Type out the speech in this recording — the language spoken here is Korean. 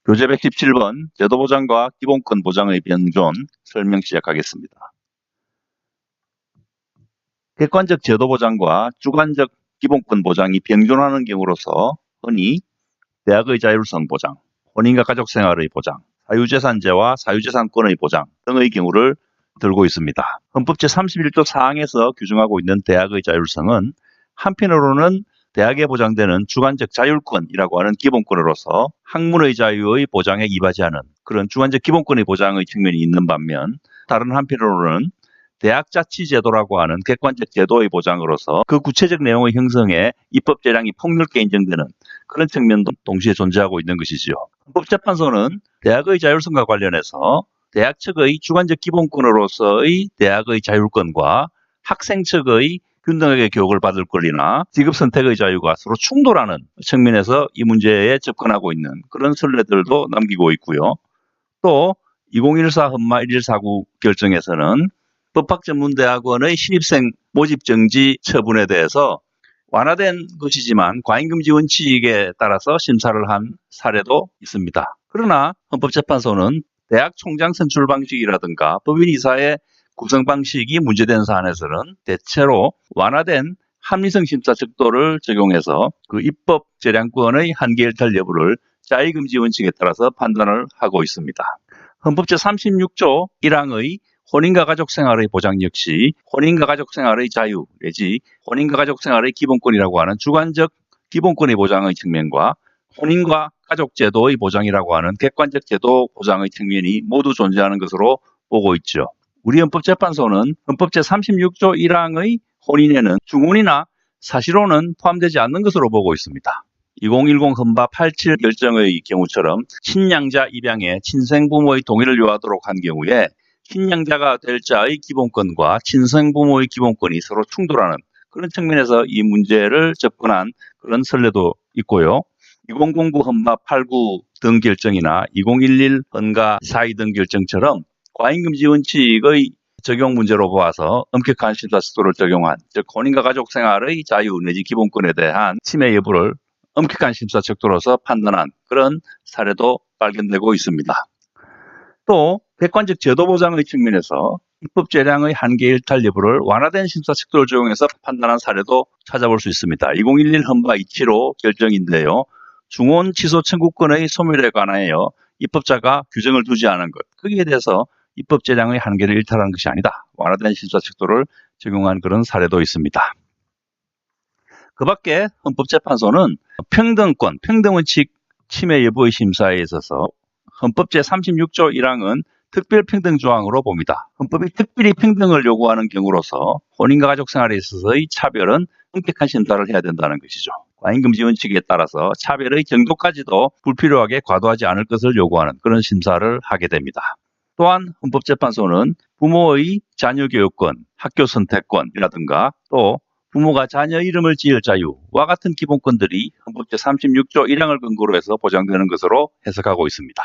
교재 117번 제도보장과 기본권 보장의 변존 설명 시작하겠습니다. 객관적 제도보장과 주관적 기본권 보장이 병존하는 경우로서 흔히 대학의 자율성 보장, 혼인과 가족생활의 보장, 사유재산제와 사유재산권의 보장 등의 경우를 들고 있습니다. 헌법 제31조 사항에서 규정하고 있는 대학의 자율성은 한편으로는 대학에 보장되는 주관적 자율권이라고 하는 기본권으로서 학문의 자유의 보장에 이바지하는 그런 주관적 기본권의 보장의 측면이 있는 반면, 다른 한편으로는 대학 자치제도라고 하는 객관적 제도의 보장으로서 그 구체적 내용의 형성에 입법 재량이 폭넓게 인정되는 그런 측면도 동시에 존재하고 있는 것이지요. 헌법재판소는 대학의 자율성과 관련해서 대학 측의 주관적 기본권으로서의 대학의 자율권과 학생 측의 균등하게 교육을 받을 권리나 직업 선택의 자유가 서로 충돌하는 측면에서 이 문제에 접근하고 있는 그런 선례들도 남기고 있고요. 또 2014 헌마 1149 결정에서는 법학전문대학원의 신입생 모집 정지 처분에 대해서 완화된 것이지만 과잉금지 원칙에 따라서 심사를 한 사례도 있습니다. 그러나 헌법재판소는 대학 총장 선출 방식이라든가 법인 이사의 구성 방식이 문제된 사안에서는 대체로 완화된 합리성 심사 척도를 적용해서 그 입법 재량권의 한계 일탈 여부를 자의금지 원칙에 따라서 판단을 하고 있습니다. 헌법 제36조 1항의 혼인과 가족생활의 보장 역시 혼인과 가족생활의 자유 내지 혼인과 가족생활의 기본권이라고 하는 주관적 기본권의 보장의 측면과 혼인과 가족제도의 보장이라고 하는 객관적 제도 보장의 측면이 모두 존재하는 것으로 보고 있죠. 우리 헌법재판소는 헌법 제36조 1항의 혼인에는 중혼이나 사실혼은 포함되지 않는 것으로 보고 있습니다. 2010 헌바 87 결정의 경우처럼 친양자 입양에 친생부모의 동의를 요하도록 한 경우에 친양자가 될 자의 기본권과 친생부모의 기본권이 서로 충돌하는 그런 측면에서 이 문제를 접근한 그런 선례도 있고요. 2009 헌바 89 등 결정이나 2011 헌가 42 등 결정처럼 과잉금지 원칙의 적용 문제로 보아서 엄격한 심사 척도를 적용한, 즉 혼인과 가족생활의 자유 내지 기본권에 대한 침해 여부를 엄격한 심사 척도로서 판단한 그런 사례도 발견되고 있습니다. 또 객관적 제도 보장의 측면에서 입법 재량의 한계 일탈 여부를 완화된 심사 척도를 적용해서 판단한 사례도 찾아볼 수 있습니다. 2011 헌바 275 결정인데요. 중혼 취소 청구권의 소멸에 관하여 입법자가 규정을 두지 않은 것, 거기에 대해서 입법 재량의 한계를 일탈한 것이 아니다, 완화된 심사 척도를 적용한 그런 사례도 있습니다. 그 밖에 헌법재판소는 평등권, 평등원칙 침해 여부의 심사에 있어서 헌법 제36조 1항은 특별평등조항으로 봅니다. 헌법이 특별히 평등을 요구하는 경우로서 혼인과 가족생활에 있어서의 차별은 엄격한 심사를 해야 된다는 것이죠. 과잉금지 원칙에 따라서 차별의 정도까지도 불필요하게 과도하지 않을 것을 요구하는 그런 심사를 하게 됩니다. 또한 헌법재판소는 부모의 자녀교육권, 학교 선택권이라든가 또 부모가 자녀 이름을 지을 자유와 같은 기본권들이 헌법 제36조 1항을 근거로 해서 보장되는 것으로 해석하고 있습니다.